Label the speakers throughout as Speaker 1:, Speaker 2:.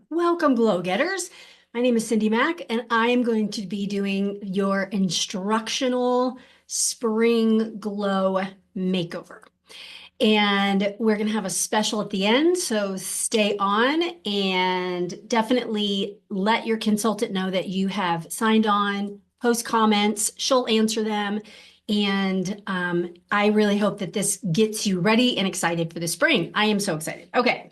Speaker 1: Welcome, Glow Getters. My name is Cindy Mack, and I am going to be doing your instructional spring glow makeover. And we're going to have a special at the end, so stay on and definitely let your consultant know that you have signed on, post comments, she'll answer them. And I really hope that this gets you ready and excited for the spring. I am so excited. Okay.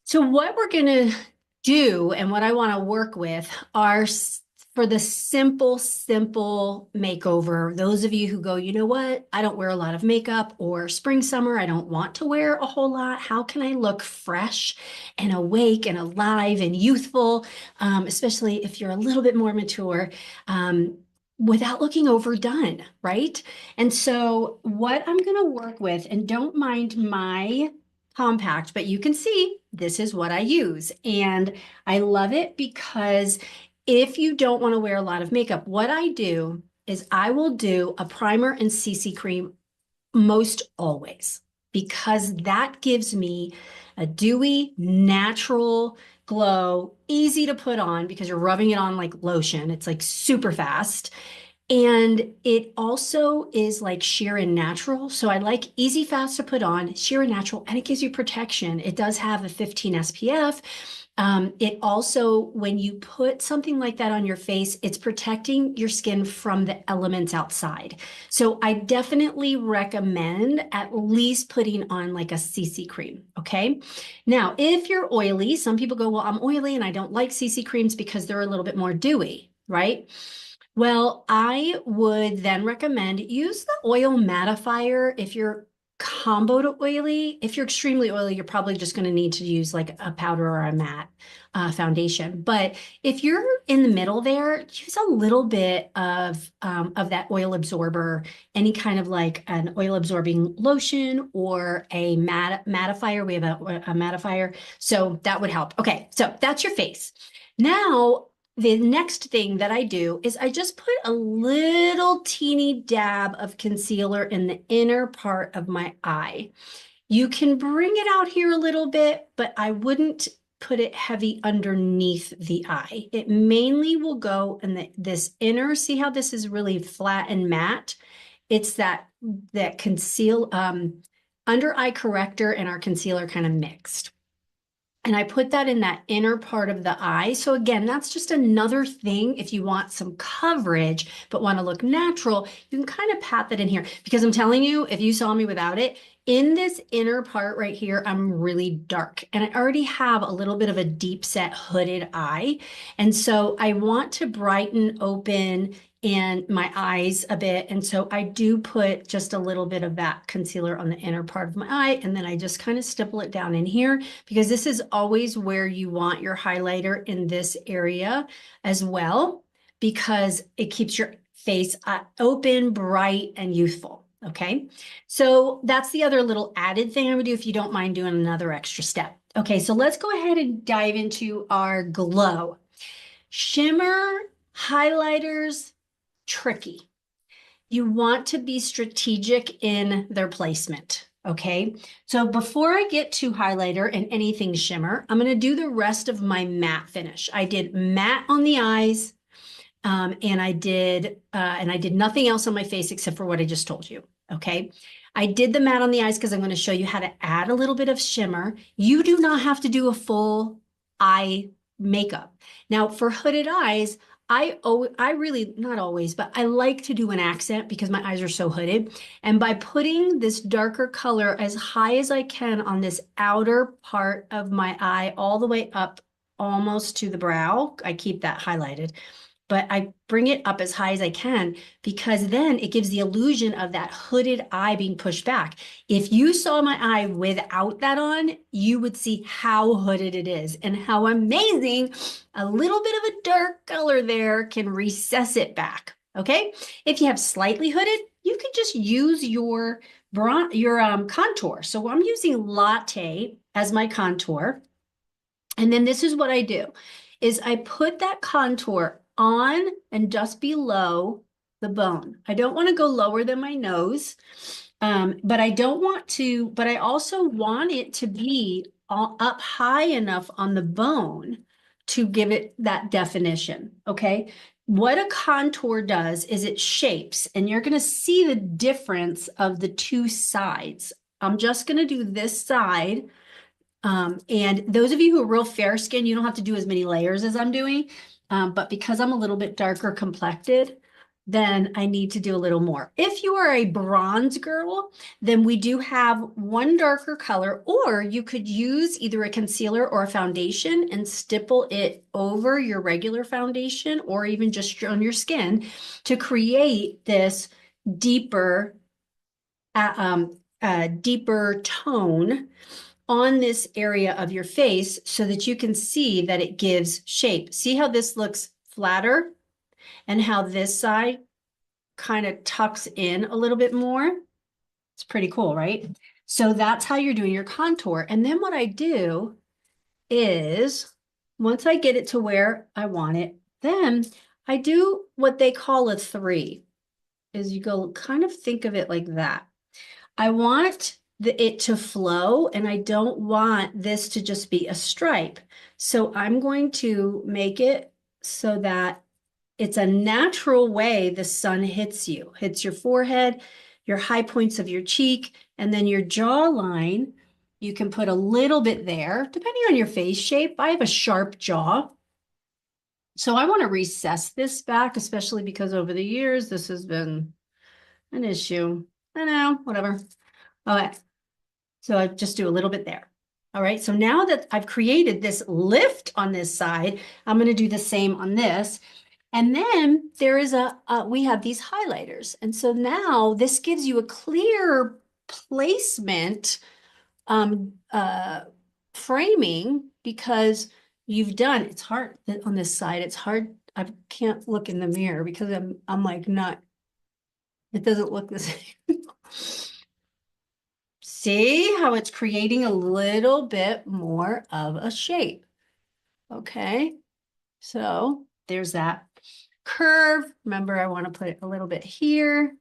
Speaker 1: So what we're going to do and what I want to work with are for the simple makeover. Those of you who go, you know what? I don't wear a lot of makeup, or spring, summer, I don't want to wear a whole lot. How can I look fresh and awake and alive and youthful, especially if you're a little bit more mature, without looking overdone, right? And so what I'm going to work with, and don't mind my compact, but you can see this is what I use. And I love it because if you don't want to wear a lot of makeup, what I do is I will do a primer and CC cream most always, because that gives me a dewy, natural glow, easy to put on because you're rubbing it on like lotion. It's like super fast. And it also is like sheer and natural. So I like easy, fast to put on, sheer and natural, and it gives you protection. It does have a 15 SPF. It also, when you put something like that on your face, it's protecting your skin from the elements outside. So I definitely recommend at least putting on like a CC cream, okay? Now, if you're oily, some people go, well, I'm oily and I don't like CC creams because they're a little bit more dewy, right? Well, I would then recommend use the oil mattifier if you're combo to oily. If you're extremely oily, you're probably just going to need to use like a powder or a matte foundation. But if you're in the middle there, use a little bit of that oil absorber, any kind of like an oil absorbing lotion or a mattifier. We have a mattifier, so that would help. Okay, so that's your face. Now, the next thing that I do is I just put a little teeny dab of concealer in the inner part of my eye. You can bring it out here a little bit, but I wouldn't put it heavy underneath the eye. It mainly will go in this inner, see how this is really flat and matte? It's that under eye corrector and our concealer kind of mixed. And I put that in that inner part of the eye. So again, that's just another thing. If you want some coverage, but want to look natural, you can kind of pat that in here, because I'm telling you, if you saw me without it, in this inner part right here, I'm really dark and I already have a little bit of a deep set hooded eye. And so I want to brighten open and my eyes a bit. And so I do put just a little bit of that concealer on the inner part of my eye. And then I just kind of stipple it down in here, because this is always where you want your highlighter, in this area as well, because it keeps your face open, bright, and youthful. Okay, so that's the other little added thing I would do if you don't mind doing another extra step. Okay, so let's go ahead and dive into our glow. Shimmer highlighters, tricky. You want to be strategic in their placement, okay? So before I get to highlighter and anything shimmer, I'm going to do the rest of my matte finish. I did matte on the eyes, and I did nothing else on my face except for what I just told you, okay? I did the matte on the eyes because I'm going to show you how to add a little bit of shimmer. You do not have to do a full eye makeup. Now, for hooded eyes, I really, not always, but I like to do an accent because my eyes are so hooded. And by putting this darker color as high as I can on this outer part of my eye, all the way up almost to the brow, I keep that highlighted, but I bring it up as high as I can, because then it gives the illusion of that hooded eye being pushed back. If you saw my eye without that on, you would see how hooded it is and how amazing a little bit of a dark color there can recess it back, okay? If you have slightly hooded, you can just use your contour. So I'm using Latte as my contour. And then this is what I do, is I put that contour on and just below the bone. I don't want to go lower than my nose, but I also want it to be up high enough on the bone to give it that definition, okay? What a contour does is it shapes, and you're gonna see the difference of the two sides. I'm just gonna do this side. And those of you who are real fair skin, you don't have to do as many layers as I'm doing. But because I'm a little bit darker complected, then I need to do a little more. If you are a bronze girl, then we do have one darker color, or you could use either a concealer or a foundation and stipple it over your regular foundation, or even just on your skin to create this deeper, deeper tone on this area of your face so that you can see that it gives shape. See how this looks flatter and how this side kind of tucks in a little bit more? It's pretty cool, right? So that's how you're doing your contour. And then what I do is, once I get it to where I want it, then I do what they call a 3, is you go kind of think of it like that. I want it to flow, and I don't want this to just be a stripe. So I'm going to make it so that it's a natural way the sun hits you, hits your forehead, your high points of your cheek, and then your jawline. You can put a little bit there, depending on your face shape. I have a sharp jaw. So I want to recess this back, especially because over the years, this has been an issue. I know, whatever. Okay. So I just do a little bit there. All right, so now that I've created this lift on this side, I'm going to do the same on this. And then there is we have these highlighters. And so now this gives you a clear placement framing, because you've done, it's hard on this side. It's hard. I can't look in the mirror because I'm like not, it doesn't look the same. See how it's creating a little bit more of a shape. Okay, so there's that curve. Remember, I want to put it a little bit here.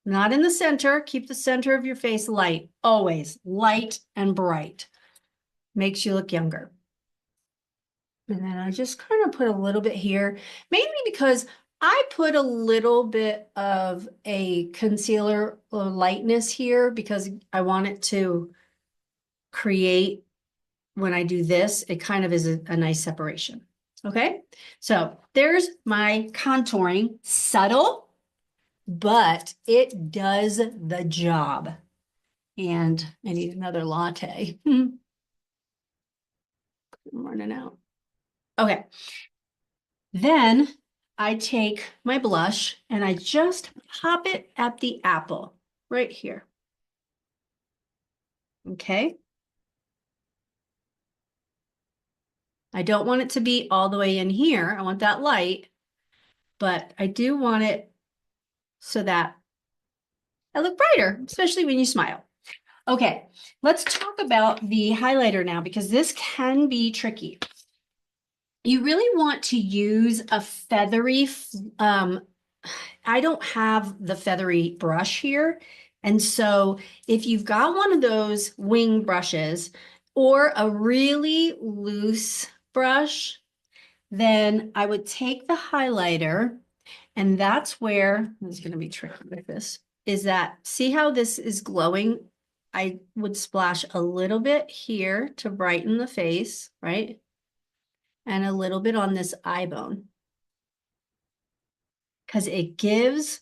Speaker 1: Not in the center. Keep the center of your face light, always light and bright. Makes you look younger. And then I just kind of put a little bit here, mainly because I put a little bit of a concealer lightness here because I want it to create, when I do this, it kind of is a nice separation. Okay, so there's my contouring, subtle, but it does the job. And I need another latte. I'm running out. Okay, then I take my blush and I just pop it at the apple right here. Okay. I don't want it to be all the way in here. I want that light, but I do want it so that I look brighter, especially when you smile. Okay, let's talk about the highlighter now, because this can be tricky. You really want to use a feathery, I don't have the feathery brush here. And so if you've got one of those wing brushes or a really loose brush, then I would take the highlighter, and that's where, it's going to be tricky with this, is that, see how this is glowing? I would splash a little bit here to brighten the face, right? And a little bit on this eye bone, because it gives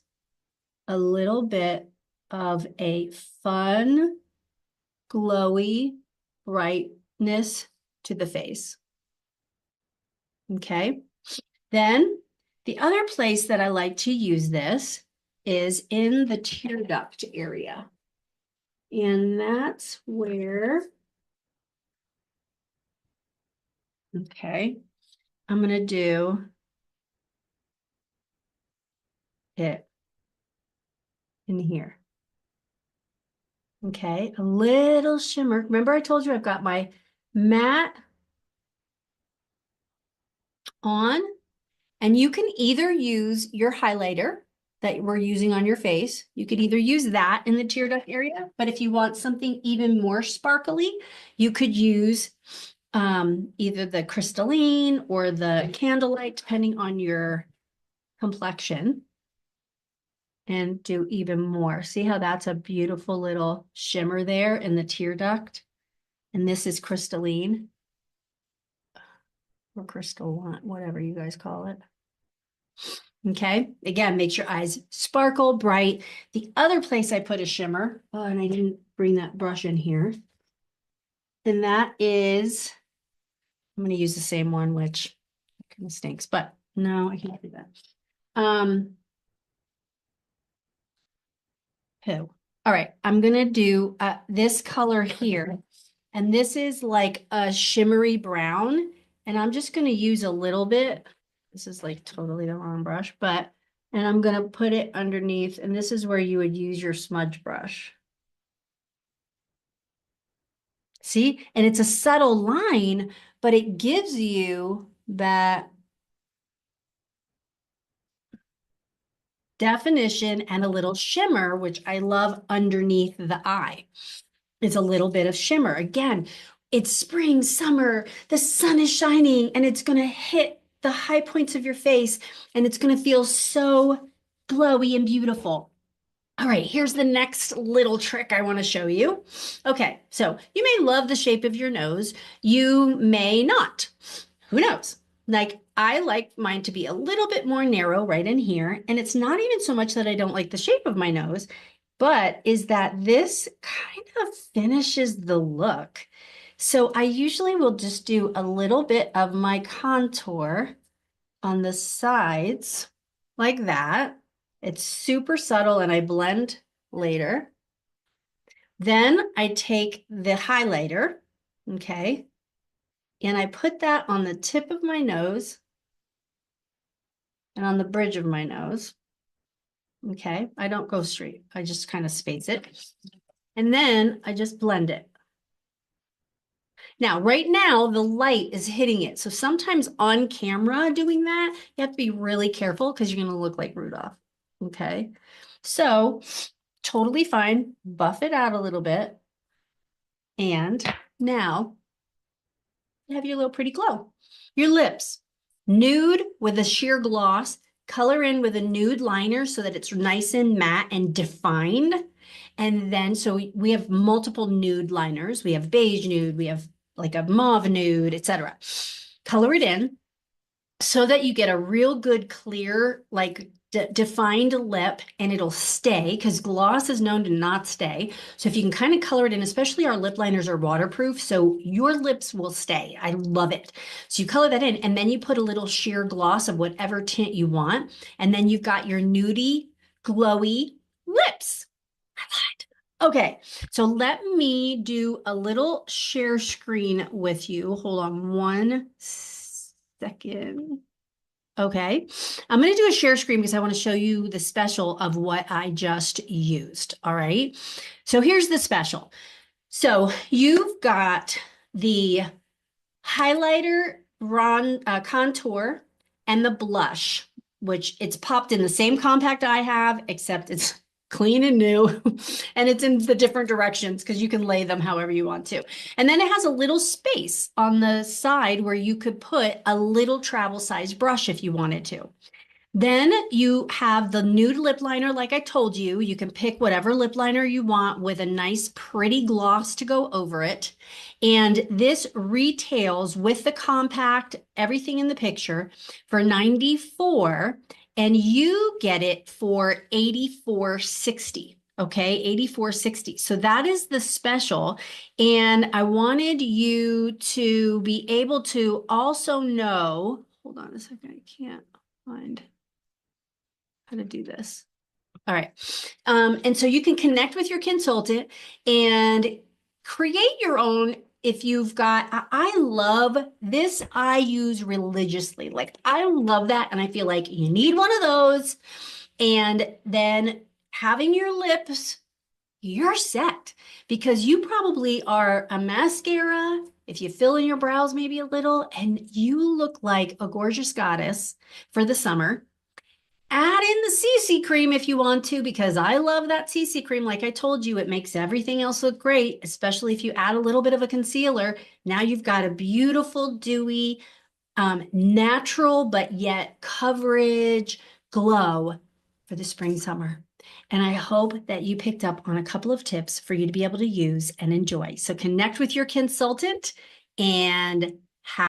Speaker 1: a little bit of a fun, glowy brightness to the face. Okay. Then the other place that I like to use this is in the tear duct area. And that's where, okay, I'm going to do it in here. Okay, a little shimmer. Remember I told you I've got my matte on, and you can either use your highlighter that we're using on your face. You could either use that in the tear duct area, but if you want something even more sparkly, you could use either the crystalline or the candlelight, depending on your complexion, and do even more. See how that's a beautiful little shimmer there in the tear duct? And this is crystalline or crystal, whatever you guys call it. Okay, again, makes your eyes sparkle bright. The other place I put a shimmer, oh, and I didn't bring that brush in here, and that is, I'm going to use the same one, which kind of stinks, but no, I can't do that. Who? All right, I'm going to do this color here, and this is like a shimmery brown, and I'm just going to use a little bit. This is like totally the wrong brush, and I'm going to put it underneath, and this is where you would use your smudge brush. See, and it's a subtle line, but it gives you that definition and a little shimmer, which I love underneath the eye. It's a little bit of shimmer. Again, it's spring, summer, the sun is shining, and it's going to hit the high points of your face, and it's going to feel so glowy and beautiful. All right, here's the next little trick I want to show you. Okay, so you may love the shape of your nose. You may not. Who knows? Like, I like mine to be a little bit more narrow right in here. And it's not even so much that I don't like the shape of my nose, but is that this kind of finishes the look. So I usually will just do a little bit of my contour on the sides like that. It's super subtle and I blend later. Then I take the highlighter, okay, and I put that on the tip of my nose and on the bridge of my nose. Okay, I don't go straight. I just kind of space it. And then I just blend it. Now, right now, the light is hitting it. So sometimes on camera doing that, you have to be really careful because you're going to look like Rudolph. Okay, so totally fine. Buff it out a little bit. And now you have your little pretty glow. Your lips, nude with a sheer gloss, color in with a nude liner so that it's nice and matte and defined. And then, so we have multiple nude liners. We have beige nude, we have like a mauve nude, etc. Color it in so that you get a real good, clear, like defined lip, and it'll stay because gloss is known to not stay. So if you can kind of color it in, especially our lip liners are waterproof, so your lips will stay. I love it. So you color that in, and then you put a little sheer gloss of whatever tint you want, and then you've got your nudie, glowy lips. I love it. Okay, so let me do a little share screen with you. Hold on one second. Okay, I'm going to do a share screen because I want to show you the special of what I just used. All right, so here's the special. So you've got the highlighter, contour, and the blush, which it's popped in the same compact I have, except it's clean and new, and it's in the different directions because you can lay them however you want to. And then it has a little space on the side where you could put a little travel size brush if you wanted to. Then you have the nude lip liner, like I told you. You can pick whatever lip liner you want with a nice, pretty gloss to go over it. And this retails with the compact, everything in the picture, for $94, and you get it for $84.60. Okay, $84.60. So that is the special. And I wanted you to be able to also know, hold on a second, I can't find how to do this. All right. And so you can connect with your consultant and create your own. If you've got, I love this, I use religiously. Like, I love that. And I feel like you need one of those. And then having your lips, you're set because you probably are a mascara. If you fill in your brows maybe a little, and you look like a gorgeous goddess for the summer. Add in the CC cream if you want to, because I love that CC cream. Like I told you, it makes everything else look great, especially if you add a little bit of a concealer. Now you've got a beautiful, dewy, natural, but yet coverage glow for the spring, summer. And I hope that you picked up on a couple of tips for you to be able to use and enjoy. So connect with your consultant and